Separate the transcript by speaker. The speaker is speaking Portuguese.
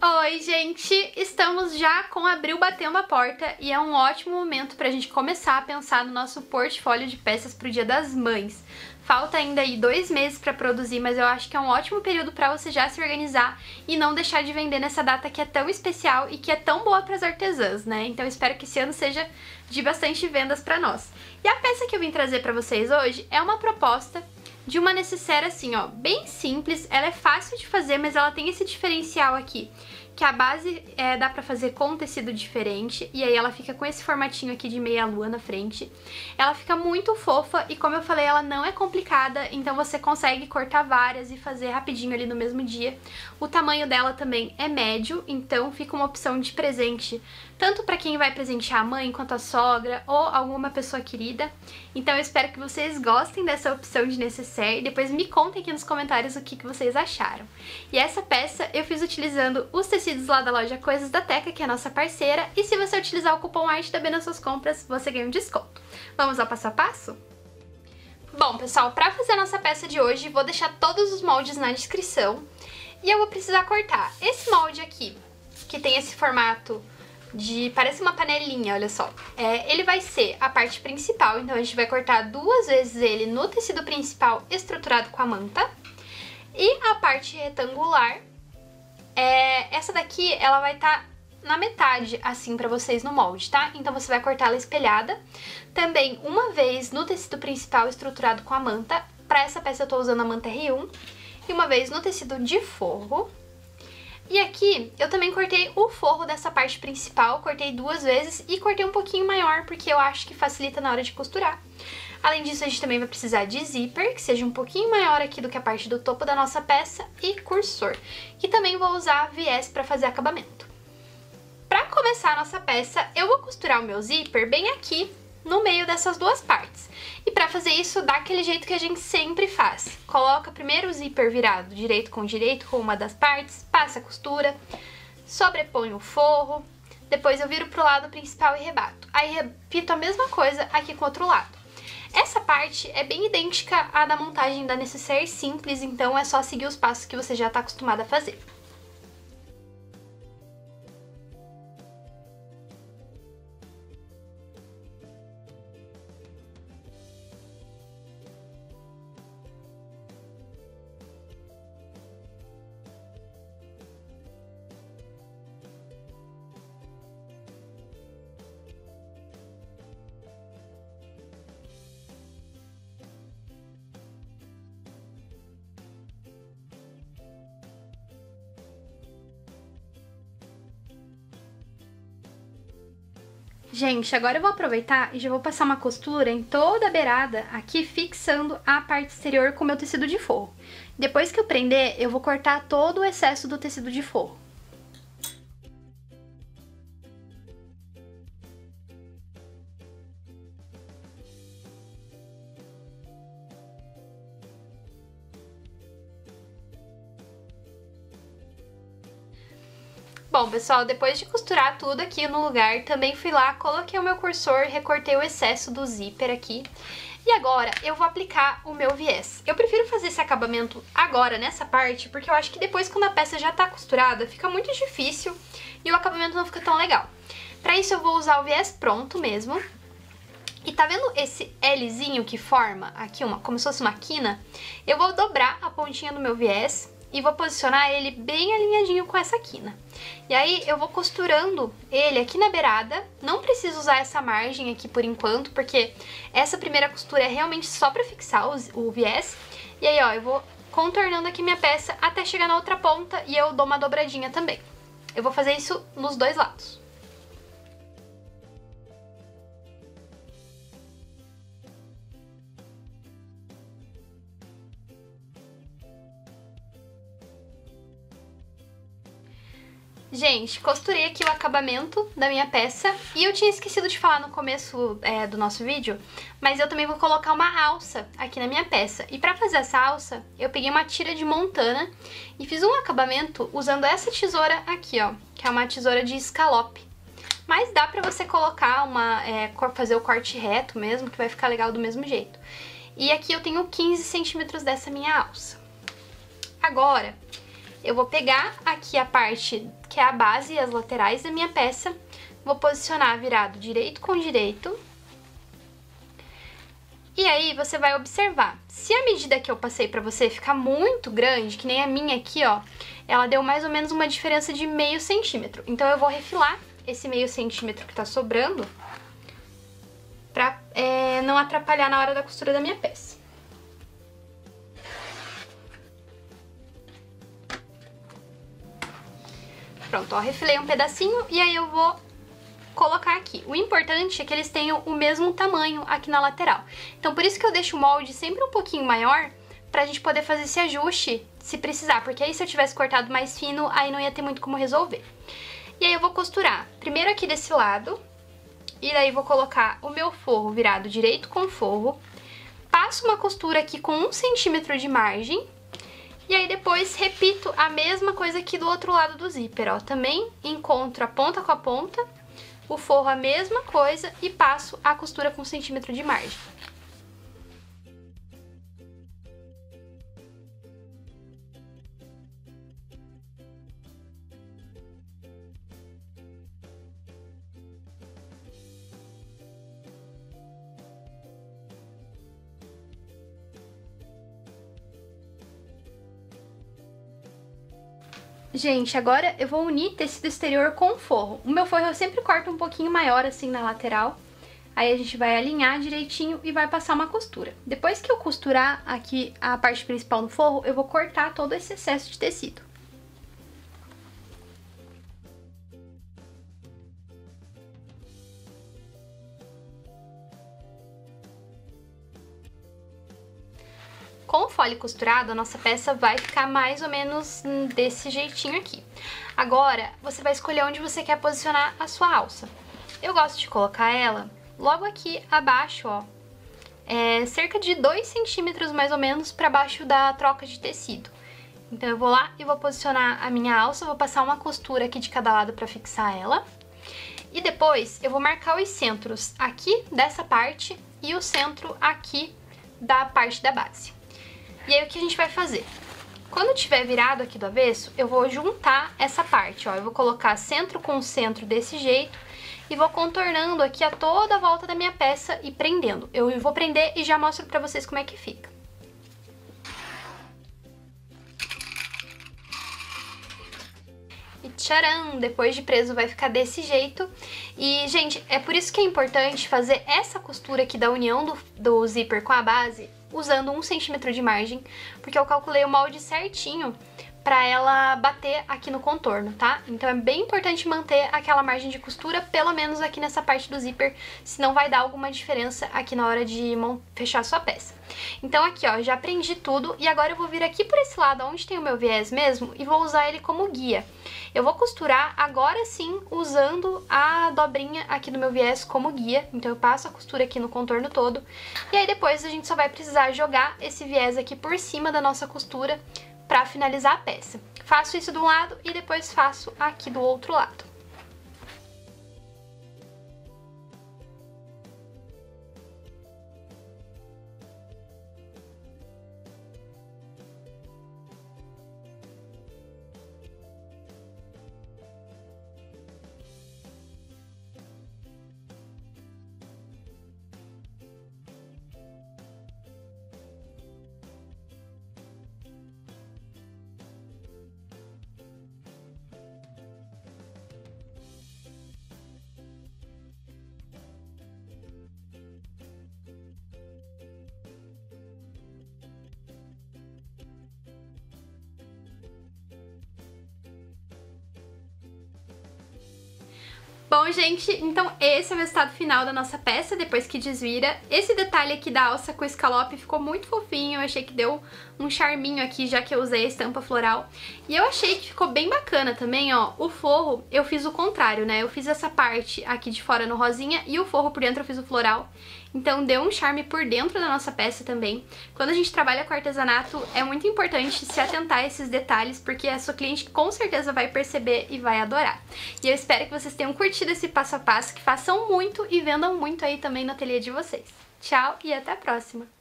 Speaker 1: Oi, gente! Estamos já com abril batendo a porta e é um ótimo momento pra gente começar a pensar no nosso portfólio de peças pro Dia das Mães. Falta ainda aí 2 meses pra produzir, mas eu acho que é um ótimo período pra você já se organizar e não deixar de vender nessa data que é tão especial e que é tão boa pras artesãs, né? Então eu espero que esse ano seja de bastante vendas pra nós. E a peça que eu vim trazer pra vocês hoje é uma proposta de uma necessaire assim, ó, bem simples. Ela é fácil de fazer, mas ela tem esse diferencial aqui, que a base dá pra fazer com um tecido diferente, e aí ela fica com esse formatinho aqui de meia lua na frente. Ela fica muito fofa e, como eu falei, ela não é complicada, então você consegue cortar várias e fazer rapidinho ali no mesmo dia. O tamanho dela também é médio, então fica uma opção de presente, tanto pra quem vai presentear a mãe, quanto a sogra, ou alguma pessoa querida. Então eu espero que vocês gostem dessa opção de necessaire, e depois me contem aqui nos comentários o que vocês acharam. E essa peça eu fiz utilizando os tecidos lá da loja Coisas da Teca, que é a nossa parceira, e se você utilizar o cupom ARTE nas suas compras, você ganha um desconto. Vamos ao passo a passo? Bom, pessoal, para fazer a nossa peça de hoje, vou deixar todos os moldes na descrição, e eu vou precisar cortar esse molde aqui, que tem esse formato parece uma panelinha, olha só. Ele vai ser a parte principal, então a gente vai cortar 2 vezes ele no tecido principal estruturado com a manta. E a parte retangular, essa daqui, ela vai estar na metade, assim, pra vocês no molde, tá? Então você vai cortar ela espelhada. Também uma vez no tecido principal estruturado com a manta. Pra essa peça eu tô usando a manta R1. E uma vez no tecido de forro. E aqui eu também cortei o forro dessa parte principal, cortei 2 vezes e cortei um pouquinho maior, porque eu acho que facilita na hora de costurar. Além disso, a gente também vai precisar de zíper, que seja um pouquinho maior aqui do que a parte do topo da nossa peça, e cursor, que também vou usar viés para fazer acabamento. Para começar a nossa peça, eu vou costurar o meu zíper bem aqui, no meio dessas 2 partes. E para fazer isso, dá aquele jeito que a gente sempre faz. Coloca primeiro o zíper virado direito com uma das partes, passa a costura, sobrepõe o forro, depois eu viro pro lado principal e rebato. Aí repito a mesma coisa aqui com o outro lado. Essa parte é bem idêntica à da montagem da necessaire simples, então é só seguir os passos que você já está acostumado a fazer. Gente, agora eu vou aproveitar e já vou passar uma costura em toda a beirada aqui, fixando a parte exterior com o meu tecido de forro. Depois que eu prender, eu vou cortar todo o excesso do tecido de forro. Bom, pessoal, depois de costurar tudo aqui no lugar, também fui lá, coloquei o meu cursor, recortei o excesso do zíper aqui. E agora eu vou aplicar o meu viés. Eu prefiro fazer esse acabamento agora, nessa parte, porque eu acho que depois, quando a peça já tá costurada, fica muito difícil e o acabamento não fica tão legal. Pra isso eu vou usar o viés pronto mesmo. E tá vendo esse Lzinho que forma aqui, como se fosse uma quina? Eu vou dobrar a pontinha do meu viés e vou posicionar ele bem alinhadinho com essa quina. E aí eu vou costurando ele aqui na beirada, não preciso usar essa margem aqui por enquanto, porque essa primeira costura é realmente só pra fixar o viés. E aí, ó, eu vou contornando aqui minha peça até chegar na outra ponta e eu dou uma dobradinha também. Eu vou fazer isso nos 2 lados. Gente, costurei aqui o acabamento da minha peça e eu tinha esquecido de falar no começo do nosso vídeo, mas eu também vou colocar uma alça aqui na minha peça. E pra fazer essa alça, eu peguei uma tira de montana e fiz um acabamento usando essa tesoura aqui, ó, que é uma tesoura de escalope. Mas dá pra você colocar fazer o corte reto mesmo, que vai ficar legal do mesmo jeito. E aqui eu tenho 15 centímetros dessa minha alça. Agora, eu vou pegar aqui a parte que é a base e as laterais da minha peça. Vou posicionar virado direito com direito. E aí você vai observar, se a medida que eu passei pra você ficar muito grande, que nem a minha aqui, ó, ela deu mais ou menos uma diferença de meio centímetro. Então eu vou refilar esse meio centímetro que tá sobrando pra não atrapalhar na hora da costura da minha peça. Pronto, ó, refilei um pedacinho e aí eu vou colocar aqui. O importante é que eles tenham o mesmo tamanho aqui na lateral. Então por isso que eu deixo o molde sempre um pouquinho maior, pra gente poder fazer esse ajuste se precisar, porque aí se eu tivesse cortado mais fino, aí não ia ter muito como resolver. E aí eu vou costurar primeiro aqui desse lado, e daí vou colocar o meu forro virado direito com forro, passo uma costura aqui com 1 centímetro de margem, e aí depois repito a mesma coisa aqui do outro lado do zíper, ó. Também encontro a ponta com a ponta, o forro a mesma coisa e passo a costura com 1 centímetro de margem. Gente, agora eu vou unir tecido exterior com o forro. O meu forro eu sempre corto um pouquinho maior assim na lateral. Aí a gente vai alinhar direitinho e vai passar uma costura. Depois que eu costurar aqui a parte principal do forro, eu vou cortar todo esse excesso de tecido. Com o fole costurado, a nossa peça vai ficar mais ou menos desse jeitinho aqui. Agora, você vai escolher onde você quer posicionar a sua alça. Eu gosto de colocar ela logo aqui abaixo, ó. Cerca de 2 centímetros mais ou menos para baixo da troca de tecido. Então eu vou lá e vou posicionar a minha alça, vou passar uma costura aqui de cada lado para fixar ela. E depois eu vou marcar os centros aqui dessa parte e o centro aqui da parte da base. E aí o que a gente vai fazer? Quando tiver virado aqui do avesso, eu vou juntar essa parte, ó. Eu vou colocar centro com centro desse jeito e vou contornando aqui a toda a volta da minha peça e prendendo. Eu vou prender e já mostro pra vocês como é que fica. E tcharam! Depois de preso vai ficar desse jeito. E, gente, é por isso que é importante fazer essa costura aqui da união do zíper com a base usando 1 centímetro de margem, porque eu calculei o molde certinho pra ela bater aqui no contorno, tá? Então é bem importante manter aquela margem de costura, pelo menos aqui nessa parte do zíper, senão vai dar alguma diferença aqui na hora de fechar a sua peça. Então aqui, ó, já prendi tudo e agora eu vou vir aqui por esse lado, onde tem o meu viés mesmo, e vou usar ele como guia. Eu vou costurar agora sim, usando a dobrinha aqui do meu viés como guia, então eu passo a costura aqui no contorno todo, e aí depois a gente só vai precisar jogar esse viés aqui por cima da nossa costura, para finalizar a peça. Faço isso de um lado e depois faço aqui do outro lado. Bom, gente, então esse é o resultado final da nossa peça, depois que desvira. Esse detalhe aqui da alça com escalope ficou muito fofinho, eu achei que deu um charminho aqui, já que eu usei a estampa floral. E eu achei que ficou bem bacana também, ó, o forro eu fiz o contrário, né? Eu fiz essa parte aqui de fora no rosinha e o forro por dentro eu fiz o floral. Então deu um charme por dentro da nossa peça também. Quando a gente trabalha com artesanato, é muito importante se atentar a esses detalhes, porque a sua cliente com certeza vai perceber e vai adorar. E eu espero que vocês tenham curtido esse passo a passo, que façam muito e vendam muito aí também no ateliê de vocês. Tchau e até a próxima!